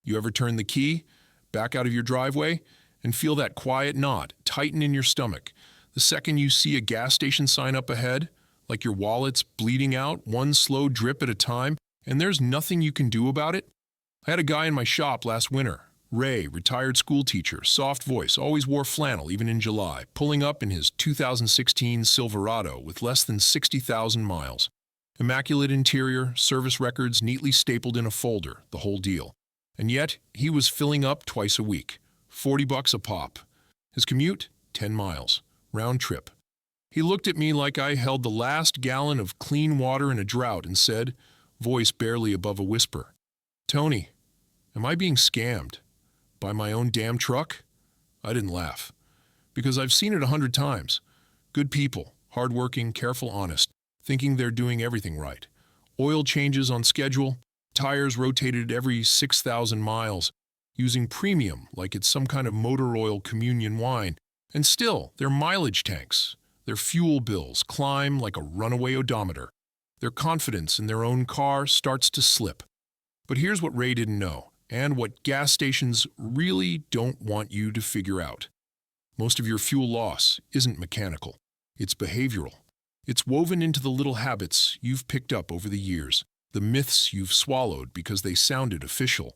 You ever turn the key, back out of your driveway, and feel that quiet knot tighten in your stomach the second you see a gas station sign up ahead, like your wallet's bleeding out one slow drip at a time, and there's nothing you can do about it? I had a guy in my shop last winter. Ray, retired school teacher, soft voice, always wore flannel even in July, pulling up in his 2016 Silverado with less than 60,000 miles. Immaculate interior, service records neatly stapled in a folder, the whole deal. And yet, he was filling up twice a week, $40 a pop. His commute, 10 miles, round trip. He looked at me like I held the last gallon of clean water in a drought and said, voice barely above a whisper, "Tony, am I being scammed? By my own damn truck?" I didn't laugh, because I've seen it 100 times. Good people, hardworking, careful, honest, thinking they're doing everything right. Oil changes on schedule, tires rotated every 6,000 miles, using premium like it's some kind of motor oil communion wine, and still, their mileage tanks, their fuel bills climb like a runaway odometer. Their confidence in their own car starts to slip. But here's what Ray didn't know, and what gas stations really don't want you to figure out. Most of your fuel loss isn't mechanical. It's behavioral. It's woven into the little habits you've picked up over the years, the myths you've swallowed because they sounded official,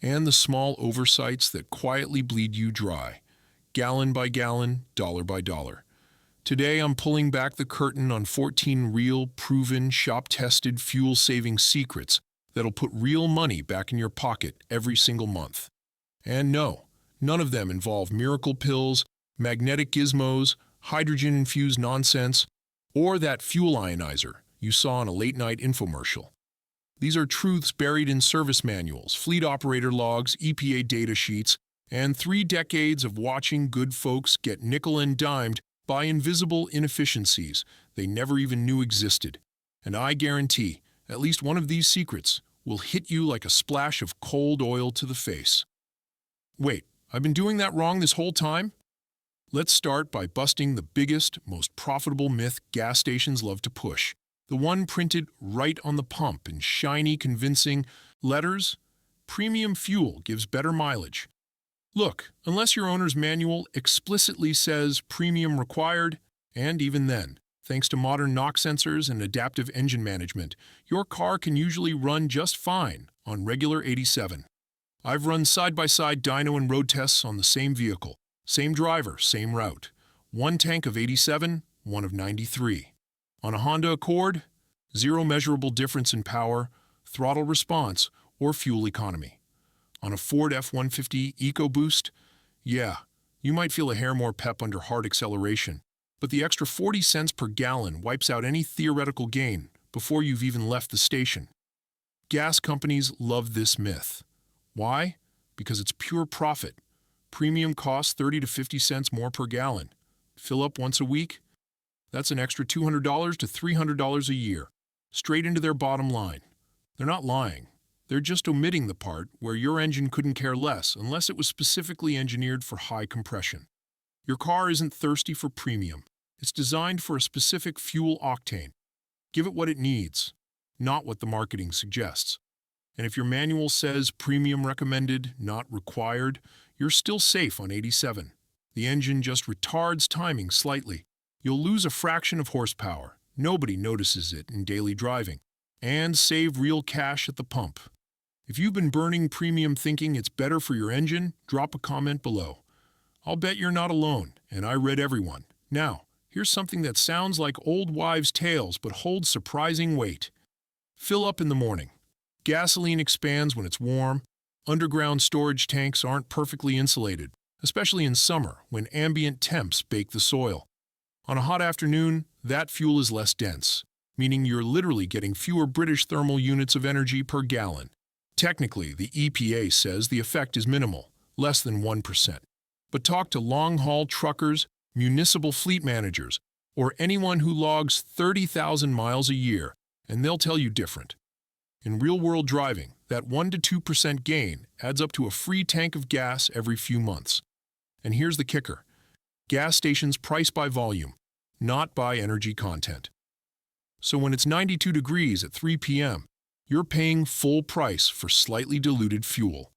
and the small oversights that quietly bleed you dry, gallon by gallon, dollar by dollar. Today, I'm pulling back the curtain on 14 real, proven, shop-tested, fuel-saving secrets that'll put real money back in your pocket every single month. And no, none of them involve miracle pills, magnetic gizmos, hydrogen-infused nonsense, or that fuel ionizer you saw in a late-night infomercial. These are truths buried in service manuals, fleet operator logs, EPA data sheets, and 3 decades of watching good folks get nickel and dimed by invisible inefficiencies they never even knew existed. And I guarantee at least one of these secrets will hit you like a splash of cold oil to the face. Wait, I've been doing that wrong this whole time? Let's start by busting the biggest, most profitable myth gas stations love to push. The one printed right on the pump in shiny, convincing letters: premium fuel gives better mileage. Look, unless your owner's manual explicitly says premium required, and even then, thanks to modern knock sensors and adaptive engine management, your car can usually run just fine on regular 87. I've run side-by-side dyno and road tests on the same vehicle, same driver, same route. One tank of 87, one of 93. On a Honda Accord, zero measurable difference in power, throttle response, or fuel economy. On a Ford F-150 EcoBoost, yeah, you might feel a hair more pep under hard acceleration, but the extra 40 cents per gallon wipes out any theoretical gain before you've even left the station. Gas companies love this myth. Why? Because it's pure profit. Premium costs 30 to 50 cents more per gallon. Fill up once a week? That's an extra $200 to $300 a year, straight into their bottom line. They're not lying. They're just omitting the part where your engine couldn't care less unless it was specifically engineered for high compression. Your car isn't thirsty for premium. It's designed for a specific fuel octane. Give it what it needs, not what the marketing suggests. And if your manual says premium recommended, not required, you're still safe on 87. The engine just retards timing slightly. You'll lose a fraction of horsepower. Nobody notices it in daily driving. And save real cash at the pump. If you've been burning premium thinking it's better for your engine, drop a comment below. I'll bet you're not alone, and I read everyone. Now, here's something that sounds like old wives' tales but holds surprising weight. Fill up in the morning. Gasoline expands when it's warm. Underground storage tanks aren't perfectly insulated, especially in summer when ambient temps bake the soil. On a hot afternoon, that fuel is less dense, meaning you're literally getting fewer British thermal units of energy per gallon. Technically, the EPA says the effect is minimal, less than 1%. But talk to long-haul truckers, municipal fleet managers, or anyone who logs 30,000 miles a year, and they'll tell you different. In real-world driving, that 1 to 2% gain adds up to a free tank of gas every few months. And here's the kicker. Gas stations price by volume, not by energy content. So when it's 92 degrees at 3 p.m., you're paying full price for slightly diluted fuel.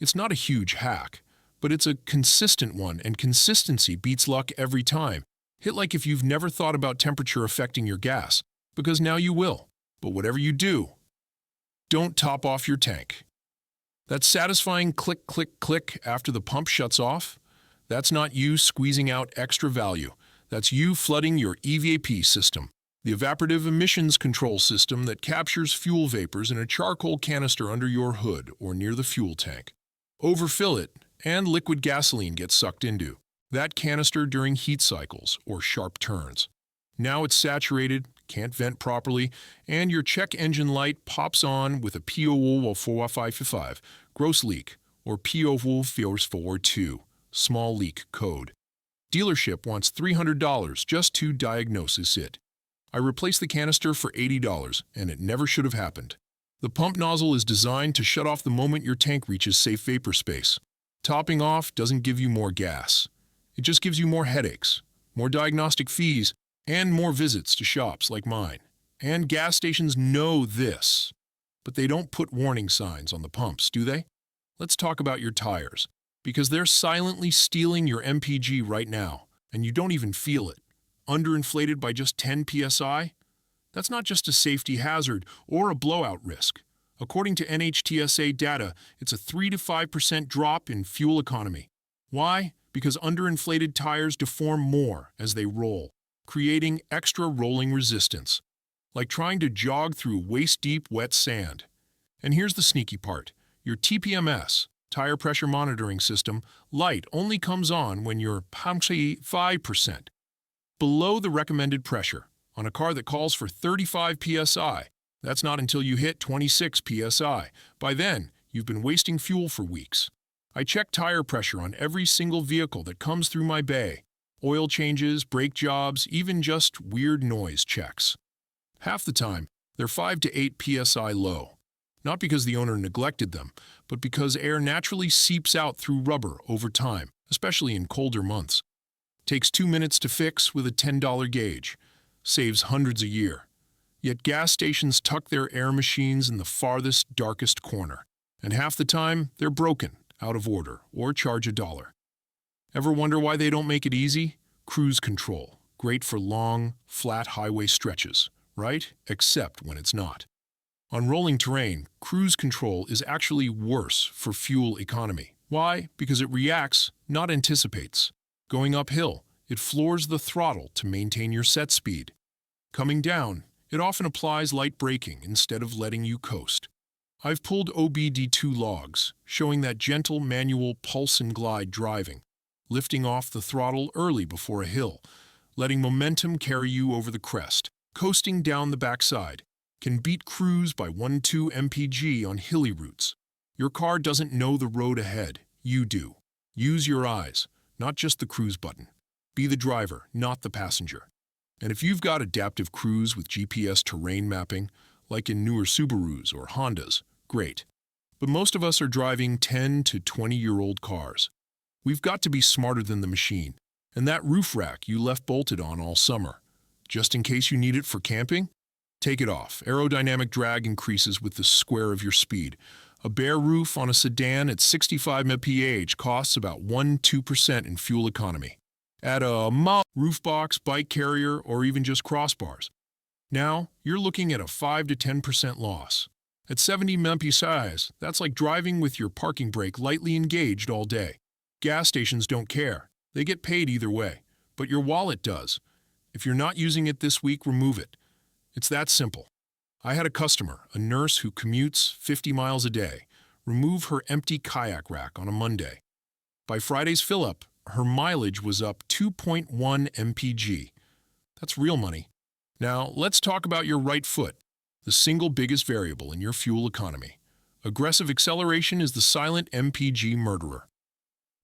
It's not a huge hack, but it's a consistent one, and consistency beats luck every time. Hit like if you've never thought about temperature affecting your gas, because now you will. But whatever you do, don't top off your tank. That satisfying click, click, click after the pump shuts off, that's not you squeezing out extra value. That's you flooding your EVAP system, the evaporative emissions control system that captures fuel vapors in a charcoal canister under your hood or near the fuel tank. Overfill it, and liquid gasoline gets sucked into that canister during heat cycles or sharp turns. Now it's saturated, can't vent properly, and your check engine light pops on with a P0O455, gross leak, or P0O442, small leak code. Dealership wants $300 just to diagnose it. I replaced the canister for $80, and it never should have happened. The pump nozzle is designed to shut off the moment your tank reaches safe vapor space. Topping off doesn't give you more gas. It just gives you more headaches, more diagnostic fees, and more visits to shops like mine. And gas stations know this, but they don't put warning signs on the pumps, do they? Let's talk about your tires, because they're silently stealing your MPG right now, and you don't even feel it. Underinflated by just 10 psi? That's not just a safety hazard or a blowout risk. According to NHTSA data, it's a 3 to 5% drop in fuel economy. Why? Because underinflated tires deform more as they roll, creating extra rolling resistance, like trying to jog through waist-deep wet sand. And here's the sneaky part. Your TPMS, tire pressure monitoring system, light only comes on when you're 5% below the recommended pressure. On a car that calls for 35 psi, that's not until you hit 26 psi. By then, you've been wasting fuel for weeks. I check tire pressure on every single vehicle that comes through my bay. Oil changes, brake jobs, even just weird noise checks. Half the time, they're 5 to 8 psi low. Not because the owner neglected them, but because air naturally seeps out through rubber over time, especially in colder months. Takes 2 minutes to fix with a $10 gauge. Saves hundreds a year. Yet gas stations tuck their air machines in the farthest, darkest corner. And half the time, they're broken, out of order, or charge $1. Ever wonder why they don't make it easy? Cruise control. Great for long, flat highway stretches, right? Except when it's not. On rolling terrain, cruise control is actually worse for fuel economy. Why? Because it reacts, not anticipates. Going uphill, it floors the throttle to maintain your set speed. Coming down, it often applies light braking instead of letting you coast. I've pulled OBD2 logs, showing that gentle manual pulse and glide driving, lifting off the throttle early before a hill, letting momentum carry you over the crest, coasting down the backside, can beat cruise by 1-2 mpg on hilly routes. Your car doesn't know the road ahead, you do. Use your eyes, not just the cruise button. Be the driver, not the passenger. And if you've got adaptive cruise with GPS terrain mapping, like in newer Subarus or Hondas, great. But most of us are driving 10 to 20-year-old cars. We've got to be smarter than the machine. And that roof rack you left bolted on all summer, just in case you need it for camping? Take it off. Aerodynamic drag increases with the square of your speed. A bare roof on a sedan at 65 mph costs about 1-2% in fuel economy. Add a roof box, bike carrier, or even just crossbars. Now, you're looking at a 5 to 10% loss. At 70 mph, that's like driving with your parking brake lightly engaged all day. Gas stations don't care. They get paid either way. But your wallet does. If you're not using it this week, remove it. It's that simple. I had a customer, a nurse who commutes 50 miles a day, remove her empty kayak rack on a Monday. By Friday's fill-up, her mileage was up 2.1 mpg. That's real money. Now, let's talk about your right foot, the single biggest variable in your fuel economy. Aggressive acceleration is the silent MPG murderer.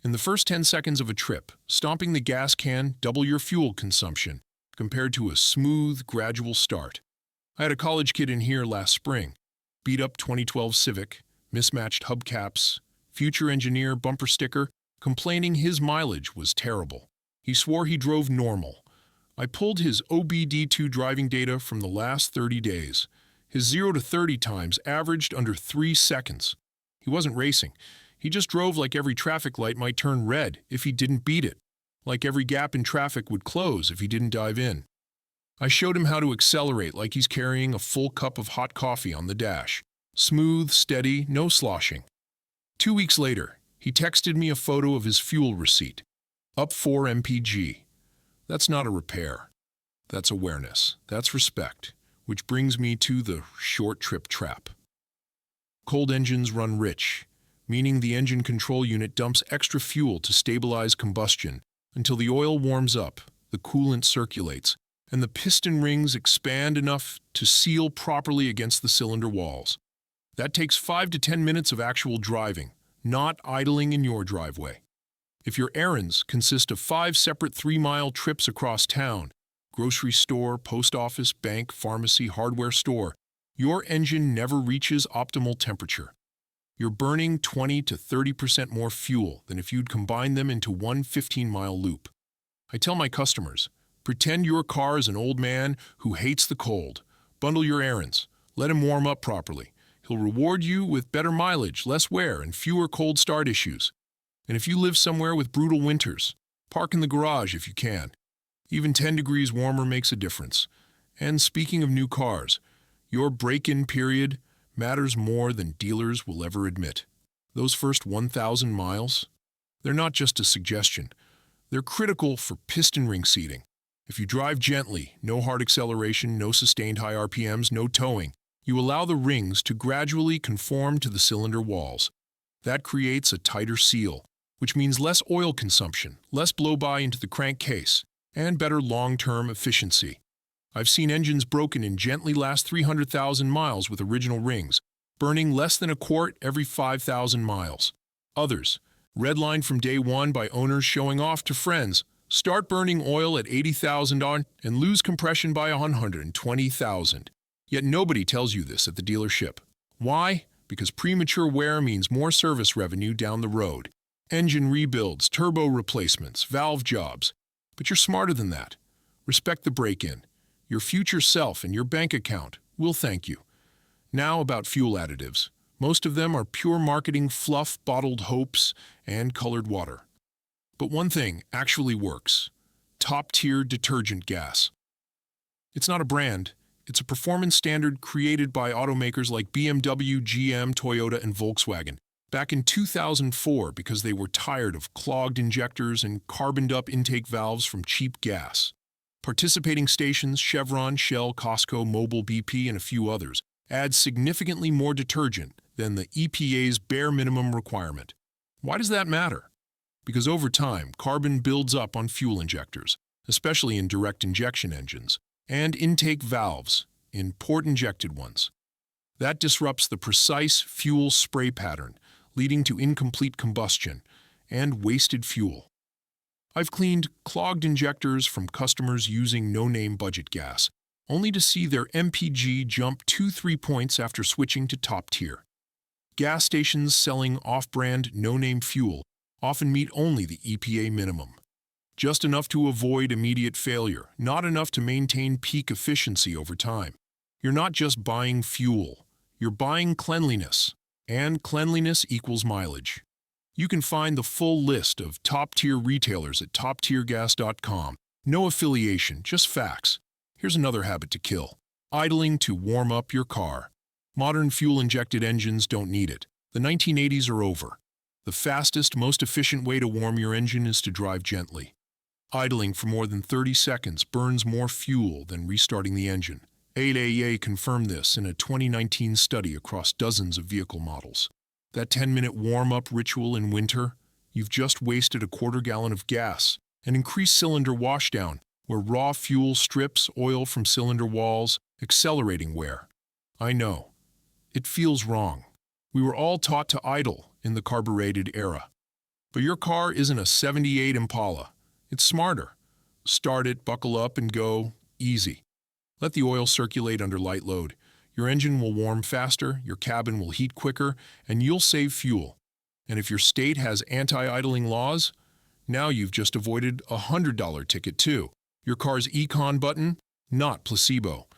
In the first 10 seconds of a trip, stomping the gas can double your fuel consumption compared to a smooth, gradual start. I had a college kid in here last spring. Beat up 2012 Civic, mismatched hubcaps, future engineer bumper sticker, complaining his mileage was terrible. He swore he drove normal. I pulled his OBD2 driving data from the last 30 days. His 0 to 30 times averaged under 3 seconds. He wasn't racing. He just drove like every traffic light might turn red if he didn't beat it, like every gap in traffic would close if he didn't dive in. I showed him how to accelerate like he's carrying a full cup of hot coffee on the dash. Smooth, steady, no sloshing. 2 weeks later, he texted me a photo of his fuel receipt. Up 4 mpg. That's not a repair. That's awareness. That's respect. Which brings me to the short trip trap. Cold engines run rich, meaning the engine control unit dumps extra fuel to stabilize combustion until the oil warms up, the coolant circulates, and the piston rings expand enough to seal properly against the cylinder walls. That takes 5 to 10 minutes of actual driving, not idling in your driveway. If your errands consist of 5 separate 3-mile trips across town, grocery store, post office, bank, pharmacy, hardware store, your engine never reaches optimal temperature. You're burning 20 to 30% more fuel than if you'd combine them into one 15-mile loop. I tell my customers, pretend your car is an old man who hates the cold. Bundle your errands. Let him warm up properly. He'll reward you with better mileage, less wear, and fewer cold start issues. And if you live somewhere with brutal winters, park in the garage if you can. Even 10 degrees warmer makes a difference. And speaking of new cars, your break-in period matters more than dealers will ever admit. Those first 1,000 miles, they're not just a suggestion. They're critical for piston ring seating. If you drive gently, no hard acceleration, no sustained high RPMs, no towing, you allow the rings to gradually conform to the cylinder walls. That creates a tighter seal, which means less oil consumption, less blow-by into the crankcase, and better long-term efficiency. I've seen engines broken in gently last 300,000 miles with original rings, burning less than a quart every 5,000 miles. Others, redlined from day one by owners showing off to friends, start burning oil at 80,000 and lose compression by 120,000. Yet nobody tells you this at the dealership. Why? Because premature wear means more service revenue down the road. Engine rebuilds, turbo replacements, valve jobs. But you're smarter than that. Respect the break-in. Your future self and your bank account will thank you. Now about fuel additives. Most of them are pure marketing fluff, bottled hopes, and colored water. But one thing actually works. Top-tier detergent gas. It's not a brand. It's a performance standard created by automakers like BMW, GM, Toyota, and Volkswagen back in 2004 because they were tired of clogged injectors and carboned-up intake valves from cheap gas. Participating stations, Chevron, Shell, Costco, Mobil, BP, and a few others, add significantly more detergent than the EPA's bare minimum requirement. Why does that matter? Because over time, carbon builds up on fuel injectors, especially in direct injection engines, and intake valves, in port-injected ones. That disrupts the precise fuel spray pattern, leading to incomplete combustion and wasted fuel. I've cleaned clogged injectors from customers using no-name budget gas, only to see their MPG jump 2-3 points after switching to top tier. Gas stations selling off-brand no-name fuel often meet only the EPA minimum. Just enough to avoid immediate failure, not enough to maintain peak efficiency over time. You're not just buying fuel, you're buying cleanliness, and cleanliness equals mileage. You can find the full list of top-tier retailers at toptiergas.com. No affiliation, just facts. Here's another habit to kill. Idling to warm up your car. Modern fuel-injected engines don't need it. The 1980s are over. The fastest, most efficient way to warm your engine is to drive gently. Idling for more than 30 seconds burns more fuel than restarting the engine. EVAP confirmed this in a 2019 study across dozens of vehicle models. That 10-minute warm-up ritual in winter, you've just wasted a quarter gallon of gas and increased cylinder washdown, where raw fuel strips oil from cylinder walls, accelerating wear. I know. It feels wrong. We were all taught to idle in the carbureted era. But your car isn't a '78 Impala. It's smarter. Start it, buckle up, and go easy. Let the oil circulate under light load. Your engine will warm faster, your cabin will heat quicker, and you'll save fuel. And if your state has anti-idling laws, now you've just avoided a $100 ticket too. Your car's ECON button? Not placebo.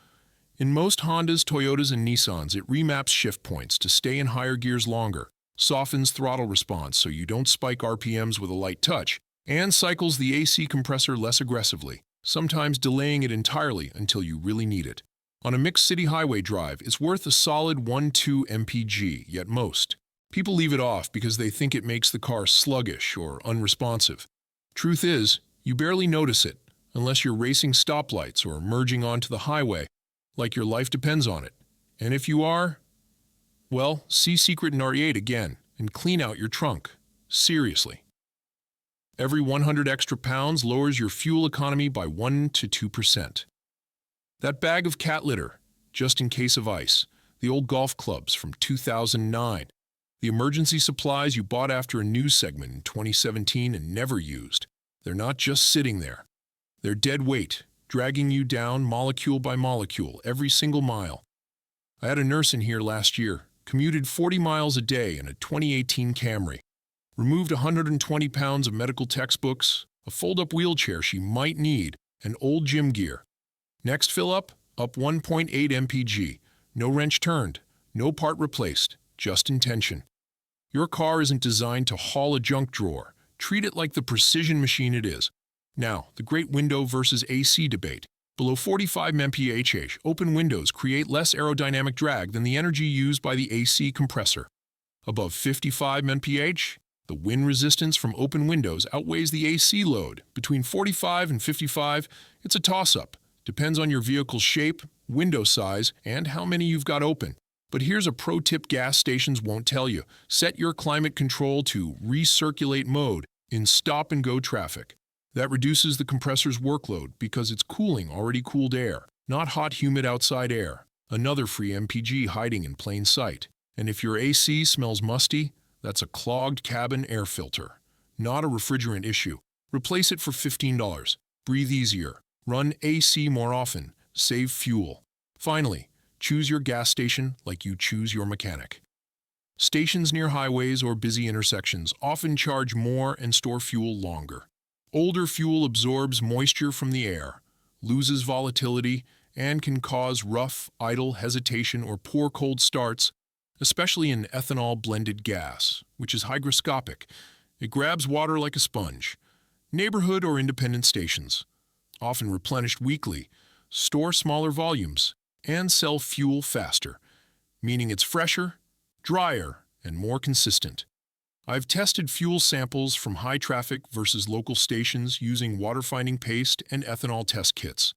In most Hondas, Toyotas, and Nissans, it remaps shift points to stay in higher gears longer, softens throttle response so you don't spike RPMs with a light touch, and cycles the AC compressor less aggressively, sometimes delaying it entirely until you really need it. On a mixed city highway drive, it's worth a solid 1-2 mpg, yet most people leave it off because they think it makes the car sluggish or unresponsive. Truth is, you barely notice it, unless you're racing stoplights or merging onto the highway, like your life depends on it. And if you are, well, see Secret in RE8 again and clean out your trunk. Seriously. Every 100 extra pounds lowers your fuel economy by 1 to 2%. That bag of cat litter, just in case of ice, the old golf clubs from 2009, the emergency supplies you bought after a news segment in 2017 and never used, they're not just sitting there. They're dead weight, dragging you down molecule by molecule every single mile. I had a nurse in here last year, commuted 40 miles a day in a 2018 Camry, removed 120 pounds of medical textbooks, a fold-up wheelchair she might need, and old gym gear. Next fill up 1.8 mpg, no wrench turned, no part replaced, just intention. Your car isn't designed to haul a junk drawer. Treat it like the precision machine it is. Now, the great window versus AC debate. Below 45 mph, open windows create less aerodynamic drag than the energy used by the AC compressor. Above 55 mph, the wind resistance from open windows outweighs the AC load. Between 45 and 55, it's a toss-up. Depends on your vehicle's shape, window size, and how many you've got open. But here's a pro tip gas stations won't tell you. Set your climate control to recirculate mode in stop-and-go traffic. That reduces the compressor's workload because it's cooling already cooled air, not hot, humid outside air. Another free MPG hiding in plain sight. And if your AC smells musty, that's a clogged cabin air filter. Not a refrigerant issue. Replace it for $15. Breathe easier. Run AC more often. Save fuel. Finally, choose your gas station like you choose your mechanic. Stations near highways or busy intersections often charge more and store fuel longer. Older fuel absorbs moisture from the air, loses volatility, and can cause rough, idle hesitation or poor cold starts, especially in ethanol-blended gas, which is hygroscopic. It grabs water like a sponge. Neighborhood or independent stations, often replenished weekly, store smaller volumes and sell fuel faster, meaning it's fresher, drier, and more consistent. I've tested fuel samples from high-traffic versus local stations using water-finding paste and ethanol test kits.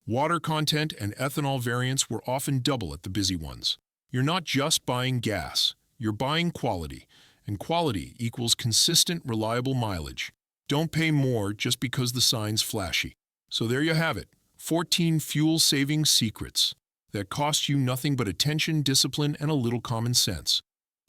Water content and ethanol variants were often double at the busy ones. You're not just buying gas, you're buying quality, and quality equals consistent, reliable mileage. Don't pay more just because the sign's flashy. So there you have it, 14 fuel-saving secrets that cost you nothing but attention, discipline, and a little common sense.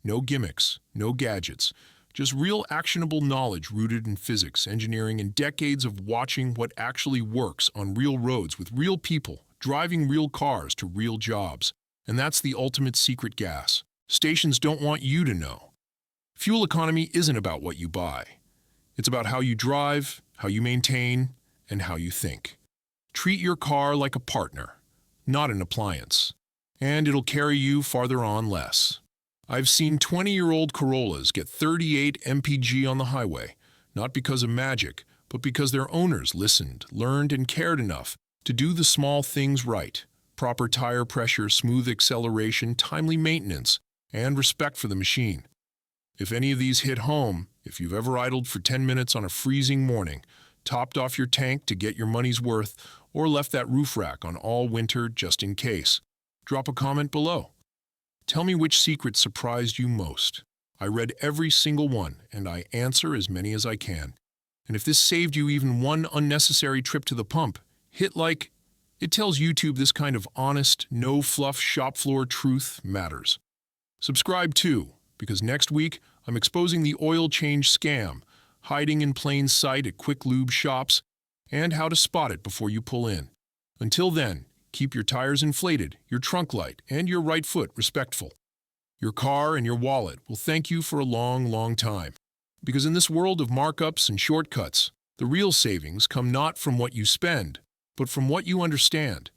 No gimmicks, no gadgets, just real actionable knowledge rooted in physics, engineering, and decades of watching what actually works on real roads with real people, driving real cars to real jobs. And that's the ultimate secret gas. Stations don't want you to know. Fuel economy isn't about what you buy. It's about how you drive, how you maintain, and how you think. Treat your car like a partner, not an appliance, and it'll carry you farther on less. I've seen 20-year-old Corollas get 38 mpg on the highway, not because of magic, but because their owners listened, learned, and cared enough to do the small things right. Proper tire pressure, smooth acceleration, timely maintenance, and respect for the machine. If any of these hit home, if you've ever idled for 10 minutes on a freezing morning, topped off your tank to get your money's worth, or left that roof rack on all winter just in case, drop a comment below. Tell me which secret surprised you most. I read every single one, and I answer as many as I can. And if this saved you even one unnecessary trip to the pump, hit like. It tells YouTube this kind of honest, no-fluff, shop floor truth matters. Subscribe too, because next week I'm exposing the oil change scam, hiding in plain sight at quick lube shops, and how to spot it before you pull in. Until then, keep your tires inflated, your trunk light, and your right foot respectful. Your car and your wallet will thank you for a long, long time. Because in this world of markups and shortcuts, the real savings come not from what you spend, but from what you understand.